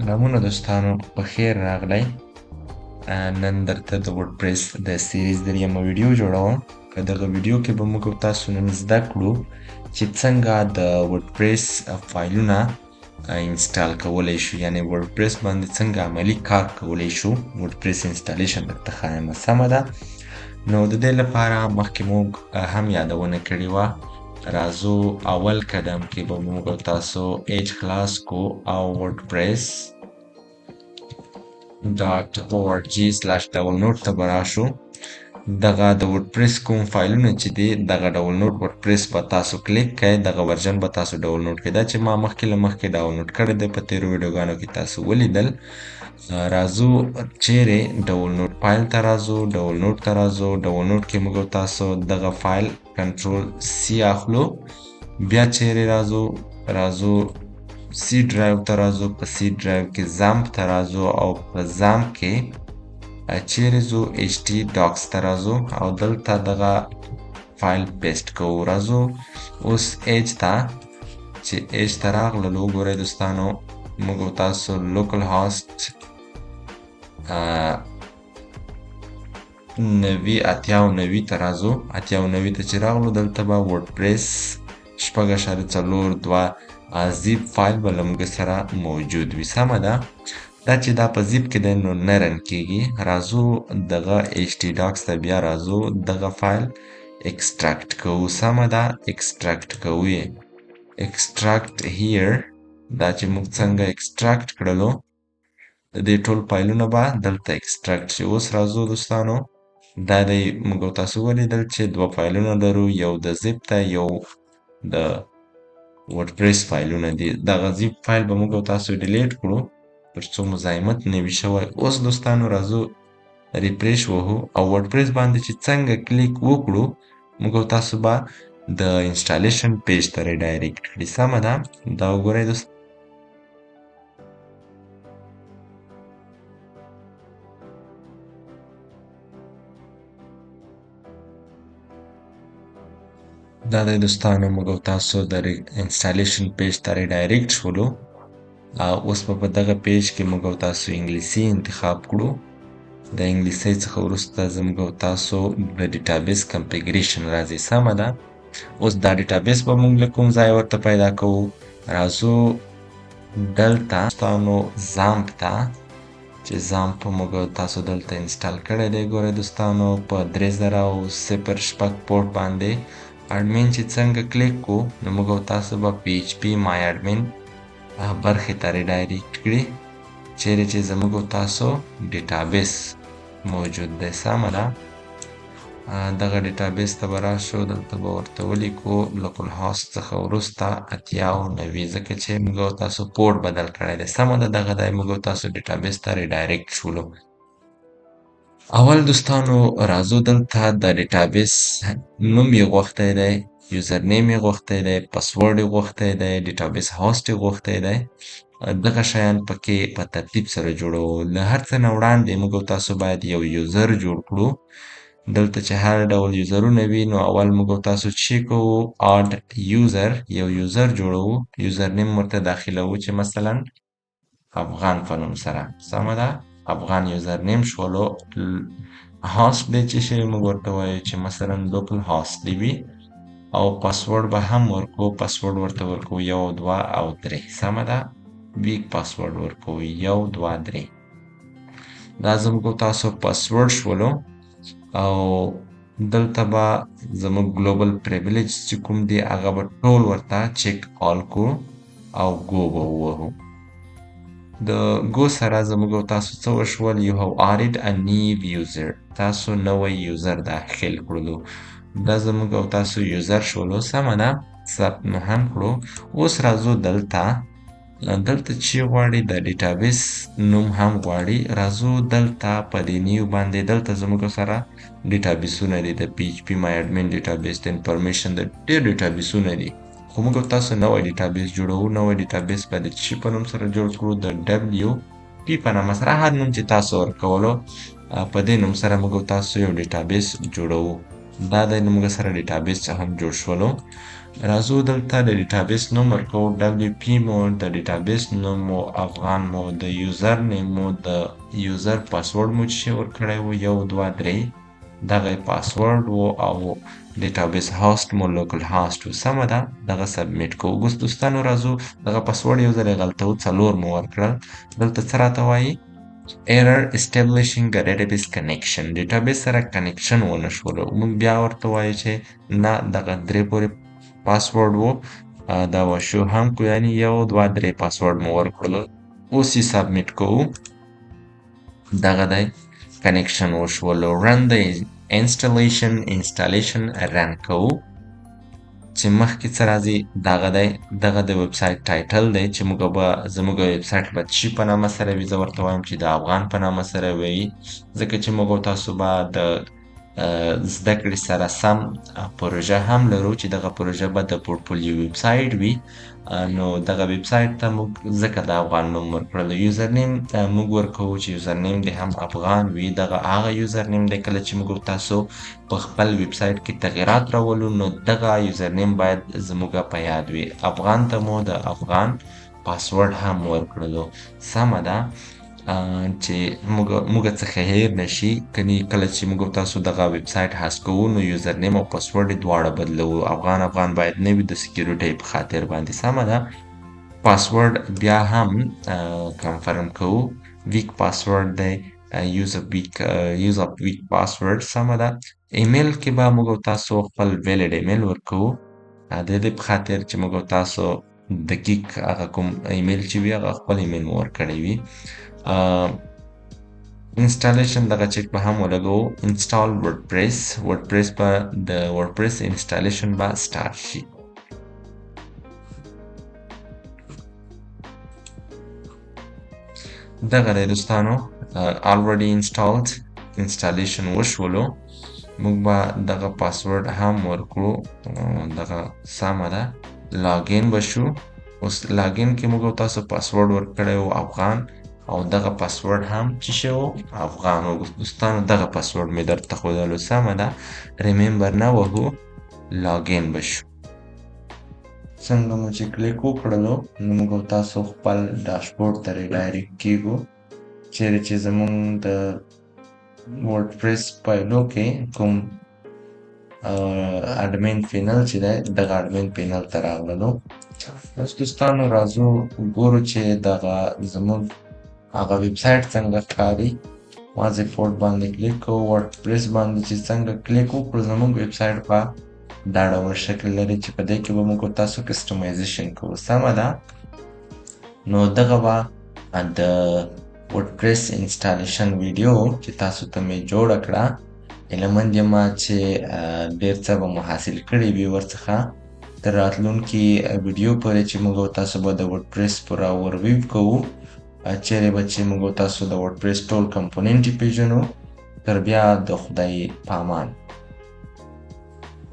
سلامونه دوستانو په خیر راغلی. نن درته د وردپریس د سیریز دریمه ویډیو جوړوم. په دغه ویډیو کې به موږ او تاسو نن زده کړو چې څنګه د وردپریس فایلونه انسټال کولی شو، یعنی وردپریس باندې څنګه عملی کار کولی شو. وردپریس انسټالیشن درته ښایم. سمه ده. نو د دې لپاره مخکې موږ هم یادونه کړې وه. راځو اول قدم کې به موږ او تاسو ایج خلاص کو او wordpress.org/download ته به راشو. دغه د وردپریس کوم فایلونه چې دي دغه ډاونلوډ وردپریس به تاسو کلیک کړئ، دغه ورژن به تاسو ډاونلوډ کړئ. دا چې ما مخکې له مخکې ډاونلوډ کړی دی، په تیرو ویډیوګانو کې تاسو ولیدل. راځو چیرې ډاونلوډ فایل ته راځو، ډاونلوډ ته راځو. ډاونلوډ کې موږ تاسو دغه فایل کنټرول سی اخلو. بیا چیرې راځو سی ډرایو ته راځو. په سی ډرایو کې زامپ ته راځو او په زامپ کې چیرې ځو ایچ ټي ډاکس ته راځو او دلته دغه فایل پیسټ کوو. راځو اوس ایج ته، چې ایج ته راغللو. ګورئ دوستانو، موږ تاسو لوکل هاست 90 ته راځو. 90 ته چې راغلو، دلته به وردپریس 6.42 زیپ فایل به له موږ سره موجود وي. سمه ده. دا چې دا په زیپ کې دی نو نه رن کیږي. راځو دغه ایچ ټي ډاکس ته بیا راځو، دغه فایل ایکسټراکټ کوو. سمه ده. ایکسټراکټ کوو یې ایکسټراکټ هیر. دا چې موږ څنګه ایکسټراکټ کړلو، د دې ټول فایلونه به دلته ایکسټراکټ شي. اوس راځو دوستانو، دا دی موږ تاسو ولیدل چې دوه فایلونه لرو، یو د زیپ ته، یو د وردپریس فایلونه دي. دغه زیپ فایل به موږ تاسو ډیلیټ کړو ترڅو مزاحمت نه وي شوی. اوس دوستانو راځو ریفریش وهو او وردپریس باندې چې څنګه کلیک وکړو، موږ تاسو به د انسټالیشن پیج ته ریډایرکټ کړي. سمه ده. دا وګورئ دوستانو، دا دی دوستانو، موږ تاسو د انسټالیشن پیج ته ریډایرکټ شولو. اوس په دغه پیج کې موږ تاسو انګلیسي انتخاب کړو. د انګلیسي څخه وروسته زموږ تاسو د ډیټابیس کنفیګریشن راځي. سمه ده. اوس دا ډیټابیس به موږ له کوم ځای ورته پیدا کوو. راځو دلته دوستانو زامپ ته، چې زامپ موږ تاسو دلته انسټال کړی دی. ګورئ دوستانو، په 3006 پورټ باندې اډمین چې څنګه کلیک کو، نو موږ تاسو به پی ایچ پی مای اډمین برخې ته ریډایرکټ کړي، چیرې چې زموږ تاسو ډیټابیس موجود دی. سمه ده. دغه ډیټابیس ته به راشو، دلته به ورته ولیکو لوکل هاست څخه وروسته 90، ځکه چې موږ تاسو پورټ بدل کړی دی. سمه ده. دغه دی موږ تاسو ډیټابیس ته ریډایرکټ شولو. اول دوستانو راځو دلته د ډیټابیس نوم یې غوښتی دی، یوزر نیم یې غوښتی دی، پاسورډ یې غوښتی دی، ډیټابیس هاست یې غوښتی دی. دغه شیان پکې په ترتیب سره جوړوو. له هر څه نه وړاندې موږ تاسو باید یو یوزر جوړ کړو. دلته چې هر ډول یوزرونه وي، نو اول موږ تاسو چی کوو، اډ یوزر، یو یوزر جوړوو. یوزر نیم ورته داخلوو چې مثلا افغان په نوم سره. سمه ده. افغان یوزر نیم شولو. هاست دی چې شی موږ ورته وایو چې مثلا لوکل هاست دی وي، او پاسورډ به هم ورکو. پاسورډ ورته ورکو 1 2 او 3. سمه ده. ویک پاسورډ ورکو 1 2 3. دا زموږ تاسو پاسورډ شولو. او دلته به زموږ ګلوبل پریویلیج چې کوم دی هغه به ټول ورته چیک آل کو او گو به ووهو. د گو سره زموږ تاسو څه وشول، یو هاو آډډ ا نیو یوزر، تاسو نوی یوزر داخل کړلو. دا زموږ او تاسو یوزر شولو. سمه ده. ثبت مو هم کړو. اوس راځو دلته چې غواړي د ډیټابیس نوم هم غواړي. راځو دلته په دې نیو باندې، دلته زموږ سره ډیټابیسونه دي، د پی ایچ پی مای اډمین ډیټابیس، د انفارمیشن، د ډېر ډیټابیسونه دي. خو موږ تاسو نوی ډیټابیس جوړوو. نوی ډیټابیس به د چی په نوم سره جوړ کړو، د ډبلیو پی په نامه سره، هر نوم چې تاسو ورکولو په دې نوم سره موږ تاسو یو ډیټابیس جوړوو. دا د موږ سره ډیټابیس هم جوړ شولو. راځو دلته د ډیټابیس نوم ورکوو WP مو د ډیټابیس نوم مو افغان مو د یوزر نیم مو د یوزر پاسورډ مو چې ورکړی وو 1 2 3 دغه پاسورډ وو او ډیټابیس هاست مو لوکل هاست وو سمه ده دغه سبمیټ کوو اوس دوستانو راځو دغه پاسورډ یو ځل یې غلطه وو 4 مو ورکړل دلته څه راته وایي error establishing a database connection database سره connection ونه شولو موږ بیا ورته وایو چې نه دغه درې پورې پاسورډ وو دا وشو هم کو یعنی 1 2 3 پاسورډ مو ورکړل اوس یې سبمیټ کوو دغه دی connection وشولو run the installation run کوو چې مخکې څه راځي دغه دی دغه د ویب سایټ ټایټل دی چې موږ به زموږ ویب سایټ به څه په نامه سره وي زه ورته وایم چې د افغان په نامه سره وي ځکه چې موږ او تاسو به د زده کړې سره سم پروژه هم لرو چې دغه پروژه به د پورټفولیو ویب سایټ وي نو دغه ویب سایټ ته موږ ځکه د افغان نوم ورکړل یوزر نیم موږ ورکوو چې یوزر نیم دې هم افغان وي دغه هغه یوزر نیم دی کله چې موږ تاسو په خپل ویب سایټ کې تغیرات راولو نو دغه یوزر نیم باید زموږ په یاد وي افغان ته مو د افغان پاسورډ هم ورکړلو سمه ده چې موږ څخه هیر نشي کني کله چې موږ تاسو دغه ویب سایټ هاست کوو نو یوزر نیم او پاسورډ دواړه بدلوو افغان باید نه وي د سکیورټي په خاطر باندې سمه ده پاسورډ بیا هم کنفرم کوو ویک پاسورډ دی use of weak password سمه ده ایمیل کې به موږ تاسو خپل ویلیډ ایمیل ورکوو د دې په خاطر چې موږ تاسو دقیق هغه کوم ایمیل چې وي هغه خپل ایمیل مو ورکړی وي انسټالیشن دغه چیک به هم ولګوو انسټال وردپریس به د وردپریس انسټالیشن به سٹارټ شي دغه دی دوستانو already installed انسټالیشن وشولو موږ به دغه پاسورډ هم ورکړو دغه سمه ده لاګین بشو اوس لاګین کې موږ تاسو پاسورډ ورکړی وو افغان او دغه پاسورډ هم چې شو افغان او دوستانو دغه پاسورډ مې درته ښودلو سمه ده ریممبر نه وهو لاګین بشو څنګه مو چې کلیک وکړلو نو موږ تاسو خپل ډاشبورډ ته ریډایرکټ کیږو چیرې چې زموږ د وردپریس پایلو کې کوم اډمین پینل چې دی دغه اډمین پینل ته راغلو اوس دوستانو راځو ګورو چې دغه زموږ هغه ویب سایټ څنګه ښکاري واضح فورټ باندې کلیک کوو وردپریس باندې چې څنګه کلیک وکړو زموږ ویب سایټ به دا ډول شکل لري چې په دې کې به موږ تاسو کسټمایزیشن کوو سمه ده نو دغه به د وردپریس انسټالیشن ویډیو چې تاسو ته مې جوړه کړه هیلهمند یم چې ډېر څه به مو حاصل کړي وي ورڅخه تر راتلونکي ویډیو پورې چې موږ تاسو به د وردپریس پوره اورویو کوو چیرې به چې موږ تاسو د وردپریس ټول کمپوننټ پیژنو تر بیا د خدای په امان